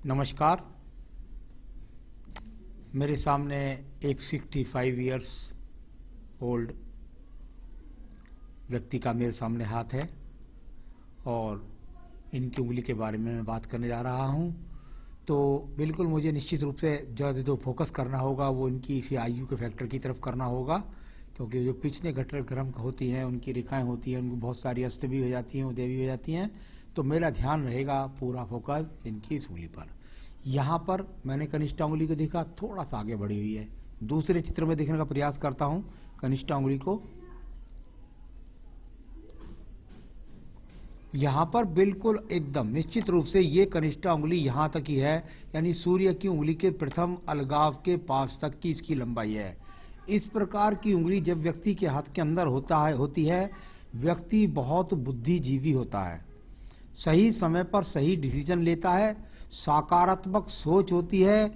नमस्कार। मेरे सामने एक 65 इयर्स ओल्ड व्यक्ति का मेरे सामने हाथ है और इनकी उंगली के बारे में मैं बात करने जा रहा हूं। तो बिल्कुल मुझे निश्चित रूप से जो फोकस करना होगा वो इनकी इसी आयु के फैक्टर की तरफ करना होगा, क्योंकि जो पिछले गटर गर्म होती हैं, उनकी रेखाएं होती हैं, उनको बहुत सारी अस्त भी हो जाती हैं, उदय भी हो जाती हैं। तो मेरा ध्यान रहेगा पूरा फोकस इनकी इस उंगली पर। यहाँ पर मैंने कनिष्ठा उंगली को देखा, थोड़ा सा आगे बढ़ी हुई है। दूसरे चित्र में देखने का प्रयास करता हूँ कनिष्ठा उंगली को। यहाँ पर बिल्कुल एकदम निश्चित रूप से ये कनिष्ठा उंगली यहाँ तक ही है, यानी सूर्य की उंगली के प्रथम अलगाव के पास तक की इसकी लंबाई है। इस प्रकार की उंगली जब व्यक्ति के हाथ के अंदर होती है, व्यक्ति बहुत बुद्धिजीवी होता है, सही समय पर सही डिसीजन लेता है, सकारात्मक सोच होती है,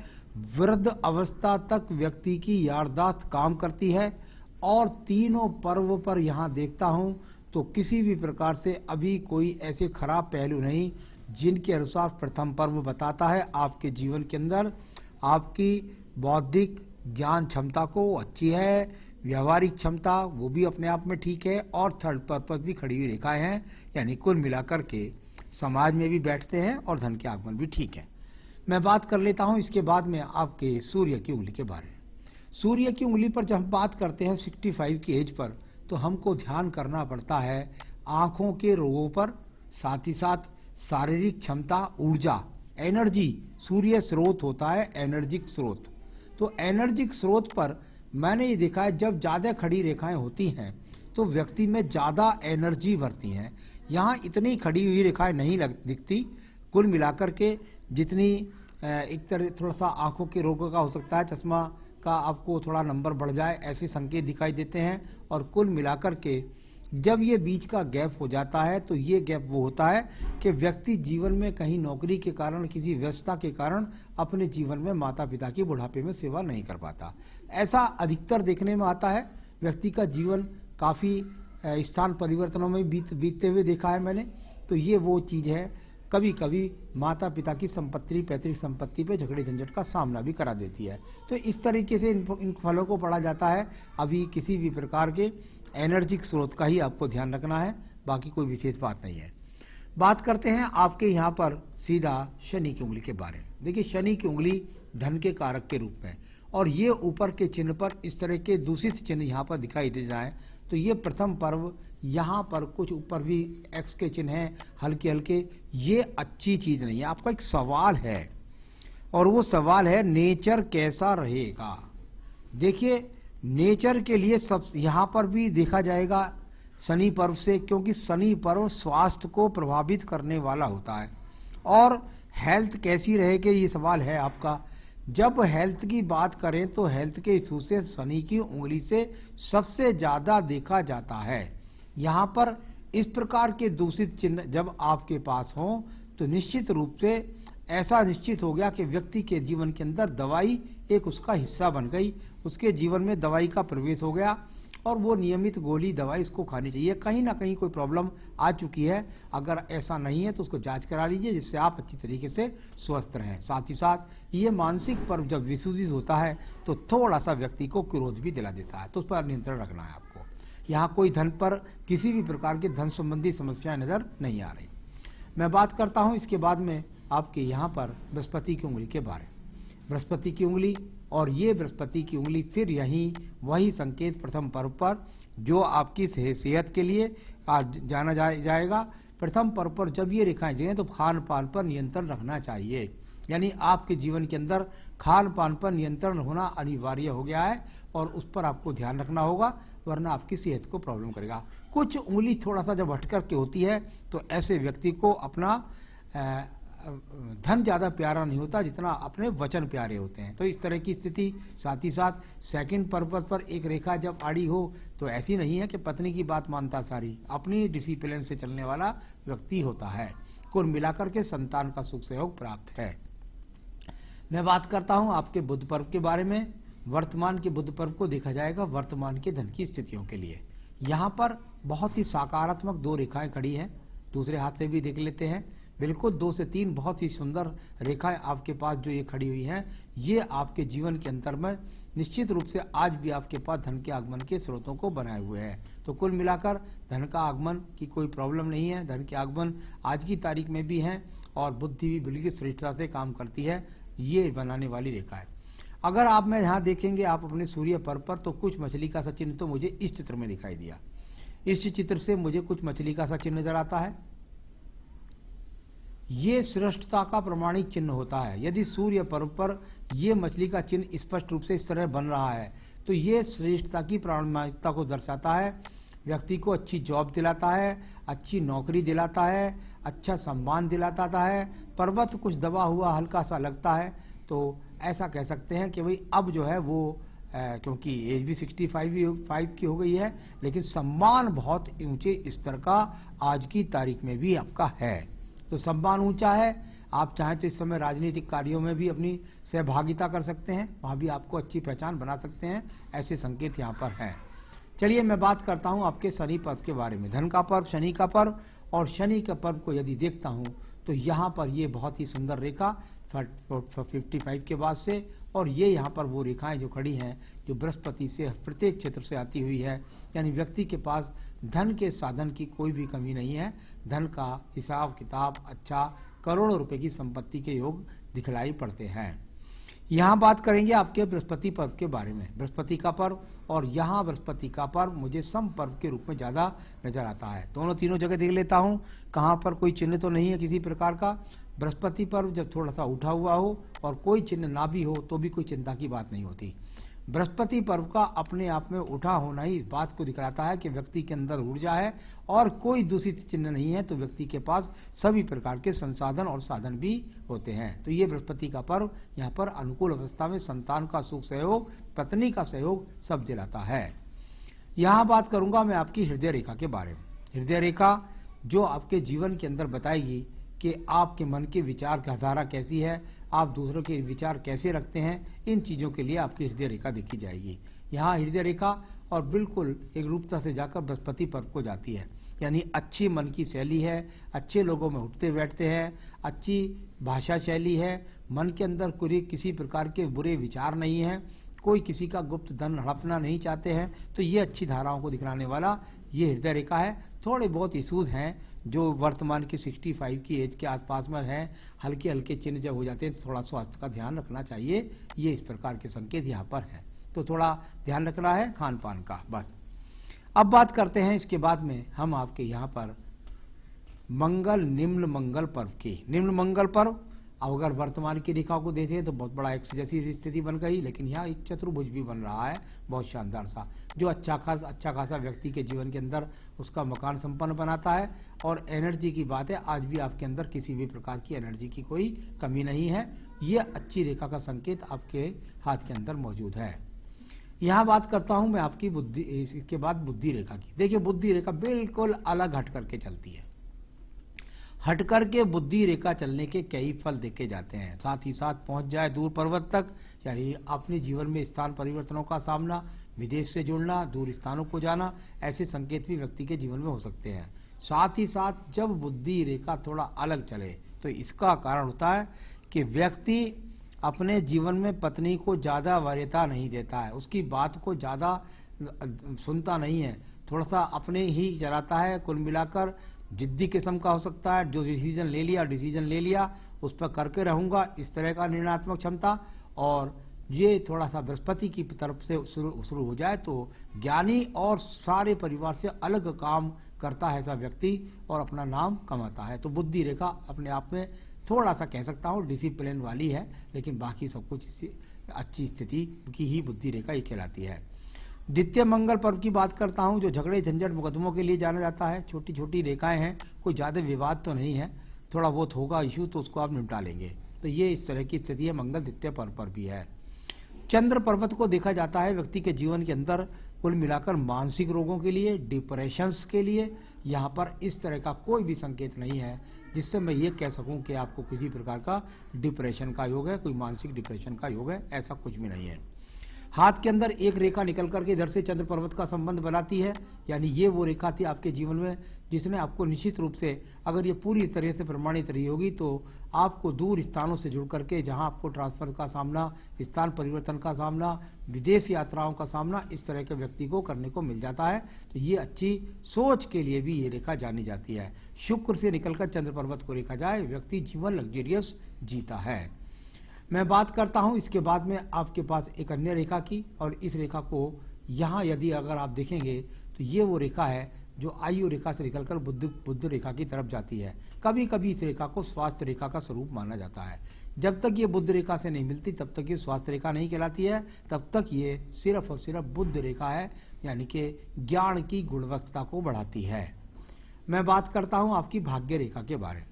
वृद्ध अवस्था तक व्यक्ति की याददाश्त काम करती है। और तीनों पर्व पर यहाँ देखता हूँ तो किसी भी प्रकार से अभी कोई ऐसे खराब पहलू नहीं जिनके अनुसार प्रथम पर्व बताता है आपके जीवन के अंदर आपकी बौद्धिक ज्ञान क्षमता को अच्छी है, व्यवहारिक क्षमता वो भी अपने आप में ठीक है, और थर्ड पर्पस भी खड़ी हुई रेखाएं हैं, यानी कुल मिलाकर के समाज में भी बैठते हैं और धन के आगमन भी ठीक है। मैं बात कर लेता हूं इसके बाद में आपके सूर्य की उंगली के बारे में। सूर्य की उंगली पर जब हम बात करते हैं 65 की एज पर, तो हमको ध्यान करना पड़ता है आंखों के रोगों पर, साथ ही साथ शारीरिक क्षमता, ऊर्जा, एनर्जी। सूर्य स्रोत होता है एनर्जिक स्रोत। तो एनर्जिक स्रोत पर मैंने ये देखा है जब ज़्यादा खड़ी रेखाएं होती हैं तो व्यक्ति में ज़्यादा एनर्जी भरती हैं। यहाँ इतनी खड़ी हुई रेखाएं नहीं दिखती। कुल मिलाकर के जितनी एक तरह थोड़ा सा आंखों के रोगों का हो सकता है, चश्मा का आपको थोड़ा नंबर बढ़ जाए, ऐसे संकेत दिखाई देते हैं। और कुल मिलाकर के जब ये बीच का गैप हो जाता है तो ये गैप वो होता है कि व्यक्ति जीवन में कहीं नौकरी के कारण, किसी व्यस्तता के कारण अपने जीवन में माता पिता की बुढ़ापे में सेवा नहीं कर पाता। ऐसा अधिकतर देखने में आता है। व्यक्ति का जीवन काफ़ी स्थान परिवर्तनों में बीतते हुए देखा है मैंने। तो ये वो चीज़ है, कभी कभी माता पिता की संपत्ति, पैतृक संपत्ति पे झगड़े झंझट का सामना भी करा देती है। तो इस तरीके से इन फलों को पढ़ा जाता है। अभी किसी भी प्रकार के एनर्जिक स्रोत का ही आपको ध्यान रखना है, बाकी कोई विशेष बात नहीं है। बात करते हैं आपके यहाँ पर सीधा शनि की उंगली के बारे में। देखिए, शनि की उंगली धन के कारक के रूप में, और ये ऊपर के चिन्ह पर इस तरह के दूषित चिन्ह यहाँ पर दिखाई दे जाए तो ये प्रथम पर्व, यहाँ पर कुछ ऊपर भी एक्स के चिन्ह हैं हल्के हल्के, ये अच्छी चीज़ नहीं है। आपका एक सवाल है और वो सवाल है नेचर कैसा रहेगा। देखिए, नेचर के लिए सब यहाँ पर भी देखा जाएगा शनि पर्व से, क्योंकि शनि पर्व स्वास्थ्य को प्रभावित करने वाला होता है। और हेल्थ कैसी रहेगी ये सवाल है आपका। जब हेल्थ की बात करें तो हेल्थ के इशू से शनि की उंगली से सबसे ज़्यादा देखा जाता है। यहाँ पर इस प्रकार के दूषित चिन्ह जब आपके पास हों तो निश्चित रूप से ऐसा निश्चित हो गया कि व्यक्ति के जीवन के अंदर दवाई एक उसका हिस्सा बन गई, उसके जीवन में दवाई का प्रवेश हो गया और वो नियमित गोली दवाई इसको खानी चाहिए। कहीं ना कहीं कोई प्रॉब्लम आ चुकी है, अगर ऐसा नहीं है तो उसको जांच करा लीजिए, जिससे आप अच्छी तरीके से स्वस्थ रहें। साथ ही साथ ये मानसिक पर्व जब विसूजित होता है तो थोड़ा सा व्यक्ति को क्रोध भी दिला देता है, तो उस पर नियंत्रण रखना है आपको। यहाँ कोई धन पर किसी भी प्रकार के धन संबंधी समस्याएं नजर नहीं आ रही। मैं बात करता हूँ इसके बाद में आपके यहाँ पर बृहस्पति की उंगली के बारे में। बृहस्पति की उंगली, और ये बृहस्पति की उंगली फिर यही वही संकेत प्रथम पर्व पर जो आपकी सेहत के लिए जाना जाएगा। प्रथम पर्व पर जब ये रेखाएं जाएं तो खान पान पर नियंत्रण रखना चाहिए, यानी आपके जीवन के अंदर खान पान पर नियंत्रण होना अनिवार्य हो गया है और उस पर आपको ध्यान रखना होगा, वरना आपकी सेहत को प्रॉब्लम करेगा। कुछ उंगली थोड़ा सा जब हटकर के होती है तो ऐसे व्यक्ति को अपना धन ज़्यादा प्यारा नहीं होता जितना अपने वचन प्यारे होते हैं। तो इस तरह की स्थिति, साथ ही साथ सेकंड पर्पज पर एक रेखा जब आड़ी हो तो ऐसी नहीं है कि पत्नी की बात मानता सारी, अपनी डिसिप्लिन से चलने वाला व्यक्ति होता है। कुल मिलाकर के संतान का सुख सहयोग प्राप्त है। मैं बात करता हूँ आपके बुध पर्व के बारे में। वर्तमान के बुध पर्व को देखा जाएगा वर्तमान के धन की स्थितियों के लिए। यहाँ पर बहुत ही सकारात्मक दो रेखाएं खड़ी हैं, दूसरे हाथ से भी देख लेते हैं। बिल्कुल 2 से 3 बहुत ही सुंदर रेखाएं आपके पास जो ये खड़ी हुई हैं, ये आपके जीवन के अंतर में निश्चित रूप से आज भी आपके पास धन के आगमन के स्रोतों को बनाए हुए हैं। तो कुल मिलाकर धन का आगमन की कोई प्रॉब्लम नहीं है। धन के आगमन आज की तारीख में भी है और बुद्धि भी बिल्कुल श्रेष्ठता से काम करती है, ये बनाने वाली रेखा है। अगर आप में यहाँ देखेंगे आप अपने सूर्य पर्व पर, तो कुछ मछली का सा चिन्ह तो मुझे इस चित्र में दिखाई दिया। इस चित्र से मुझे कुछ मछली का सा चिन्ह नजर आता है। ये श्रेष्ठता का प्रमाणिक चिन्ह होता है। यदि सूर्य पर्व पर यह मछली का चिन्ह स्पष्ट रूप से इस तरह बन रहा है तो ये श्रेष्ठता की प्रामाणिकता को दर्शाता है। व्यक्ति को अच्छी जॉब दिलाता है, अच्छी नौकरी दिलाता है, अच्छा सम्मान दिलाता है। पर्वत कुछ दबा हुआ हल्का सा लगता है, तो ऐसा कह सकते हैं कि भाई अब जो है वो क्योंकि एज भी 65 की हो गई है, लेकिन सम्मान बहुत ऊंचे स्तर का आज की तारीख में भी आपका है। तो सम्मान ऊंचा है। आप चाहें तो इस समय राजनीतिक कार्यों में भी अपनी सहभागिता कर सकते हैं, वहाँ भी आपको अच्छी पहचान बना सकते हैं। ऐसे संकेत यहाँ पर हैं। चलिए मैं बात करता हूँ आपके शनि पर्व के बारे में। धन का पर्व शनि का पर्व, और शनि का पर्व को यदि देखता हूँ तो यहाँ पर ये बहुत ही सुंदर रेखा 55 के बाद से, और ये यहाँ पर वो रेखाएं जो खड़ी हैं जो बृहस्पति से प्रत्येक क्षेत्र से आती हुई है, यानी व्यक्ति के पास धन के साधन की कोई भी कमी नहीं है। धन का हिसाब किताब अच्छा, करोड़ों रुपए की संपत्ति के योग दिखलाई पड़ते हैं। यहाँ बात करेंगे आपके बृहस्पति पर्व के बारे में। बृहस्पति का पर्व और यहाँ बृहस्पति का पर्व मुझे सम पर्व के रूप में ज़्यादा नजर आता है। दोनों तीनों जगह देख लेता हूँ कहाँ पर कोई चिन्ह तो नहीं है किसी प्रकार का। बृहस्पति पर्व जब थोड़ा सा उठा हुआ हो और कोई चिन्ह ना भी हो तो भी कोई चिंता की बात नहीं होती। बृहस्पति पर्व का अपने आप में उठा होना ही इस बात को दिखलाता है कि व्यक्ति के अंदर ऊर्जा है और कोई दूषित चिन्ह नहीं है, तो व्यक्ति के पास सभी प्रकार के संसाधन और साधन भी होते हैं। तो ये बृहस्पति का पर्व यहाँ पर अनुकूल अवस्था में संतान का सुख सहयोग, पत्नी का सहयोग सब दिलाता है। यहाँ बात करूंगा मैं आपकी हृदय रेखा के बारे में। हृदय रेखा जो आपके जीवन के अंदर बताएगी कि आपके मन के विचार की धारा कैसी है, आप दूसरों के विचार कैसे रखते हैं, इन चीज़ों के लिए आपकी हृदय रेखा देखी जाएगी। यहाँ हृदय रेखा और बिल्कुल एक रूपता से जाकर बृहस्पति पर्व को जाती है, यानी अच्छी मन की शैली है, अच्छे लोगों में उठते बैठते हैं, अच्छी भाषा शैली है, मन के अंदर कोई किसी प्रकार के बुरे विचार नहीं है, कोई किसी का गुप्त धन हड़पना नहीं चाहते हैं। तो ये अच्छी धाराओं को दिखलाने वाला ये हृदय रेखा है। थोड़े बहुत इशूज़ हैं जो वर्तमान की 65 की एज के आसपास में हैं, हल्के हल्के चिन्ह जब हो जाते हैं तो थोड़ा स्वास्थ्य का ध्यान रखना चाहिए। ये इस प्रकार के संकेत यहाँ पर हैं, तो थोड़ा ध्यान रखना है खान पान का। बस अब बात करते हैं इसके बाद में हम आपके यहाँ पर मंगल निम्न मंगल पर्व की। निम्न मंगल पर्व अगर वर्तमान की रेखा को देखें तो बहुत बड़ा एक जैसी स्थिति बन गई, लेकिन यहाँ एक चतुर्भुज भी बन रहा है बहुत शानदार सा, जो अच्छा खासा व्यक्ति के जीवन के अंदर उसका मकान संपन्न बनाता है। और एनर्जी की बात है, आज भी आपके अंदर किसी भी प्रकार की एनर्जी की कोई कमी नहीं है। ये अच्छी रेखा का संकेत आपके हाथ के अंदर मौजूद है। यहाँ बात करता हूँ मैं आपकी बुद्धि, इसके बाद बुद्धि रेखा की। देखिए बुद्धि रेखा बिल्कुल अलग हट करके चलती है। हट करके बुद्धि रेखा चलने के कई फल देखे जाते हैं, साथ ही साथ पहुंच जाए दूर पर्वत तक, यानी अपने जीवन में स्थान परिवर्तनों का सामना, विदेश से जुड़ना, दूर स्थानों को जाना, ऐसे संकेत भी व्यक्ति के जीवन में हो सकते हैं। साथ ही साथ जब बुद्धि रेखा थोड़ा अलग चले तो इसका कारण होता है कि व्यक्ति अपने जीवन में पत्नी को ज़्यादा वरीयता नहीं देता है, उसकी बात को ज़्यादा सुनता नहीं है, थोड़ा सा अपने ही चलाता है। कुल मिलाकर जिद्दी किस्म का हो सकता है, जो डिसीजन ले लिया उस पर करके रहूँगा, इस तरह का निर्णयात्मक क्षमता। और ये थोड़ा सा बृहस्पति की तरफ से शुरू हो जाए तो ज्ञानी और सारे परिवार से अलग काम करता है ऐसा व्यक्ति और अपना नाम कमाता है। तो बुद्धि रेखा अपने आप में थोड़ा सा कह सकता हूँ डिसिप्लिन वाली है, लेकिन बाकी सब कुछ अच्छी स्थिति की ही बुद्धि रेखा ये कहलाती है। द्वितीय मंगल पर्व की बात करता हूँ, जो झगड़े झंझट मुकदमों के लिए जाना जाता है। छोटी छोटी रेखाएं हैं, कोई ज़्यादा विवाद तो नहीं है, थोड़ा बहुत होगा इशू तो उसको आप निपटा लेंगे। तो ये इस तरह की स्थिति है। मंगल द्वितीय पर्व पर भी है। चंद्र पर्वत को देखा जाता है व्यक्ति के जीवन के अंदर कुल मिलाकर मानसिक रोगों के लिए, डिप्रेशंस के लिए। यहाँ पर इस तरह का कोई भी संकेत नहीं है जिससे मैं ये कह सकूँ कि आपको किसी प्रकार का डिप्रेशन का योग है, कोई मानसिक डिप्रेशन का योग है, ऐसा कुछ भी नहीं है। हाथ के अंदर एक रेखा निकल करके इधर से चंद्र पर्वत का संबंध बनाती है, यानी ये वो रेखा थी आपके जीवन में जिसने आपको निश्चित रूप से, अगर ये पूरी तरह से प्रमाणित रही होगी, तो आपको दूर स्थानों से जुड़ करके, जहां आपको ट्रांसफर का सामना, स्थान परिवर्तन का सामना, विदेश यात्राओं का सामना इस तरह के व्यक्ति को करने को मिल जाता है। तो ये अच्छी सोच के लिए भी ये रेखा जानी जाती है। शुक्र से निकलकर चंद्र पर्वत को रेखा जाए, व्यक्ति जीवन लग्जरियस जीता है। मैं बात करता हूं इसके बाद में आपके पास एक अन्य रेखा की, और इस रेखा को यहाँ यदि अगर आप देखेंगे तो ये वो रेखा है जो आयु रेखा से निकलकर बुद्ध रेखा की तरफ जाती है। कभी कभी इस रेखा को स्वास्थ्य रेखा का स्वरूप माना जाता है। जब तक ये बुद्ध रेखा से नहीं मिलती तब तक ये स्वास्थ्य रेखा नहीं कहलाती है, तब तक ये सिर्फ और सिर्फ बुद्ध रेखा है, यानी कि ज्ञान की गुणवत्ता को बढ़ाती है। मैं बात करता हूँ आपकी भाग्य रेखा के बारे में।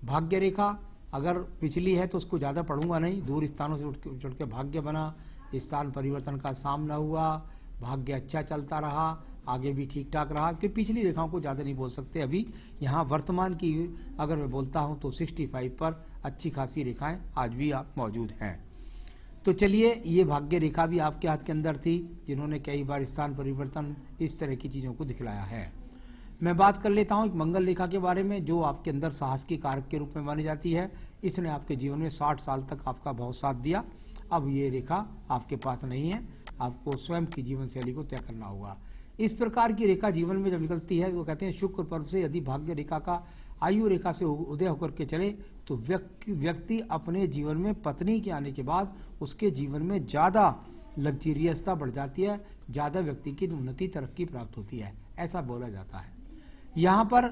भाग्य रेखा अगर पिछली है तो उसको ज़्यादा पढ़ूंगा नहीं। दूर स्थानों से उठ के भाग्य बना, स्थान परिवर्तन का सामना हुआ, भाग्य अच्छा चलता रहा, आगे भी ठीक ठाक रहा, कि पिछली रेखाओं को ज़्यादा नहीं बोल सकते। अभी यहाँ वर्तमान की अगर मैं बोलता हूँ तो 65 पर अच्छी खासी रेखाएं आज भी आप मौजूद हैं। तो चलिए, ये भाग्य रेखा भी आपके हाथ के अंदर थी, जिन्होंने कई बार स्थान परिवर्तन इस तरह की चीज़ों को दिखलाया है। मैं बात कर लेता हूँ एक मंगल रेखा के बारे में, जो आपके अंदर साहस की कारक के रूप में मानी जाती है। इसने आपके जीवन में 60 साल तक आपका बहुत साथ दिया। अब ये रेखा आपके पास नहीं है, आपको स्वयं की जीवन शैली को तय करना होगा। इस प्रकार की रेखा जीवन में जब निकलती है, वो कहते हैं शुक्र पर्व से यदि भाग्य रेखा का आयु रेखा से उदय होकर के चले तो व्यक्ति अपने जीवन में पत्नी के आने के बाद उसके जीवन में ज़्यादा लग्जरियसता बढ़ जाती है, ज़्यादा व्यक्ति की उन्नति तरक्की प्राप्त होती है, ऐसा बोला जाता है। यहाँ पर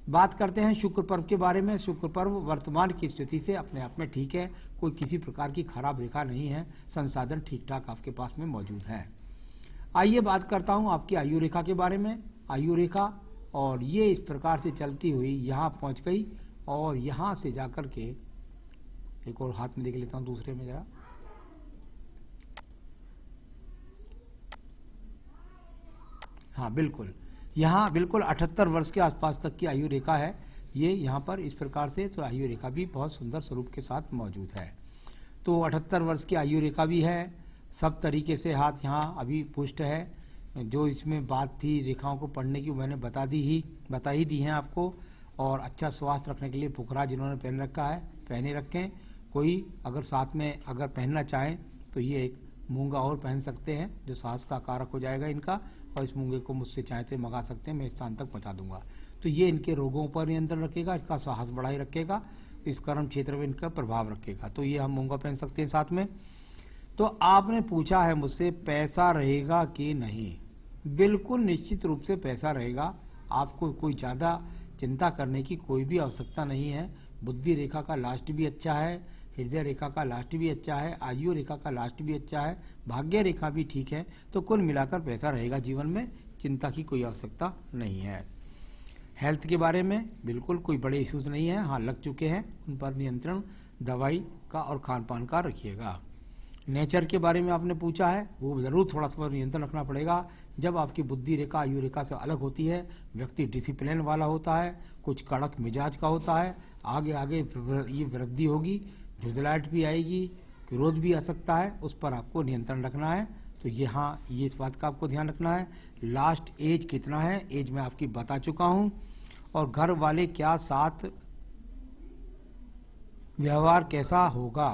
बात करते हैं शुक्र पर्व के बारे में। शुक्र पर्व वर्तमान की स्थिति से अपने आप में ठीक है, कोई किसी प्रकार की खराब रेखा नहीं है, संसाधन ठीक ठाक आपके पास में मौजूद है। आइए बात करता हूँ आपकी आयु रेखा के बारे में। आयु रेखा, और ये इस प्रकार से चलती हुई यहाँ पहुँच गई, और यहाँ से जाकर के एक और हाथ में देख लेता हूँ दूसरे में जरा। हाँ बिल्कुल, यहाँ बिल्कुल 78 वर्ष के आसपास तक की आयु रेखा है ये यहाँ पर इस प्रकार से। तो आयु रेखा भी बहुत सुंदर स्वरूप के साथ मौजूद है। तो 78 वर्ष की आयु रेखा भी है, सब तरीके से हाथ यहाँ अभी पुष्ट है। जो इसमें बात थी रेखाओं को पढ़ने की मैंने बता ही दी हैं आपको। और अच्छा स्वास्थ्य रखने के लिए पुखरा जिन्होंने पहन रखा है पहने रखें। कोई अगर साथ में अगर पहनना चाहें तो ये एक मूंगा और पहन सकते हैं, जो साहस का कारक हो जाएगा इनका। और इस मूंगे को मुझसे चाहे तो मंगा सकते हैं, मैं स्थान तक पहुंचा दूंगा। तो ये इनके रोगों पर नियंत्रण रखेगा, इसका साहस बढ़ाई रखेगा, इस कर्म क्षेत्र में इनका प्रभाव रखेगा। तो ये हम मूंगा पहन सकते हैं साथ में। तो आपने पूछा है मुझसे पैसा रहेगा कि नहीं। बिल्कुल निश्चित रूप से पैसा रहेगा, आपको कोई ज़्यादा चिंता करने की कोई भी आवश्यकता नहीं है। बुद्धि रेखा का लास्ट भी अच्छा है, हृदय रेखा का लास्ट भी अच्छा है, आयु रेखा का लास्ट भी अच्छा है, भाग्य रेखा भी ठीक है। तो कुल मिलाकर पैसा रहेगा जीवन में, चिंता की कोई आवश्यकता नहीं है। हेल्थ के बारे में बिल्कुल कोई बड़े इश्यूज नहीं है, हाँ लग चुके हैं, उन पर नियंत्रण दवाई का और खान पान का रखिएगा। नेचर के बारे में आपने पूछा है, वो ज़रूर थोड़ा सा नियंत्रण रखना पड़ेगा। जब आपकी बुद्धि रेखा आयु रेखा से अलग होती है, व्यक्ति डिसिप्लिन वाला होता है, कुछ कड़क मिजाज का होता है, आगे आगे ये वृद्धि होगी, झुंझलाहट भी आएगी, क्रोध भी आ सकता है, उस पर आपको नियंत्रण रखना है। तो यहाँ ये इस बात का आपको ध्यान रखना है। लास्ट एज कितना है, एज मैं आपकी बता चुका हूँ। और घर वाले क्या साथ व्यवहार कैसा होगा,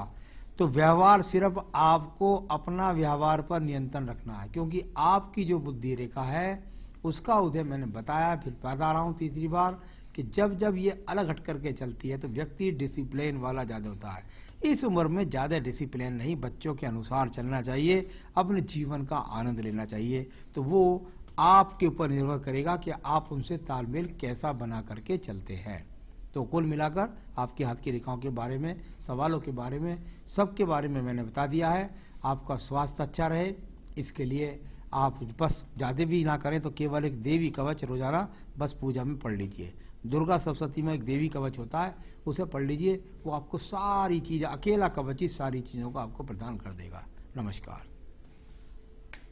तो व्यवहार सिर्फ आपको अपना व्यवहार पर नियंत्रण रखना है, क्योंकि आपकी जो बुद्धि रेखा है उसका उदय मैंने बताया, फिर बता रहा हूँ तीसरी बार कि जब जब ये अलग हट करके चलती है तो व्यक्ति डिसिप्लिन वाला ज़्यादा होता है। इस उम्र में ज़्यादा डिसिप्लिन नहीं, बच्चों के अनुसार चलना चाहिए, अपने जीवन का आनंद लेना चाहिए। तो वो आपके ऊपर निर्भर करेगा कि आप उनसे तालमेल कैसा बना करके चलते हैं। तो कुल मिलाकर आपके हाथ की रेखाओं के बारे में, सवालों के बारे में, सब के बारे में मैंने बता दिया है। आपका स्वास्थ्य अच्छा रहे, इसके लिए आप बस ज़्यादा भी ना करें तो केवल एक देवी कवच रोजाना बस पूजा में पढ़ लीजिए। दुर्गा सप्तशती में एक देवी कवच होता है, उसे पढ़ लीजिए, वो आपको सारी चीज़ें, अकेला कवच ही सारी चीज़ों को आपको प्रदान कर देगा। नमस्कार।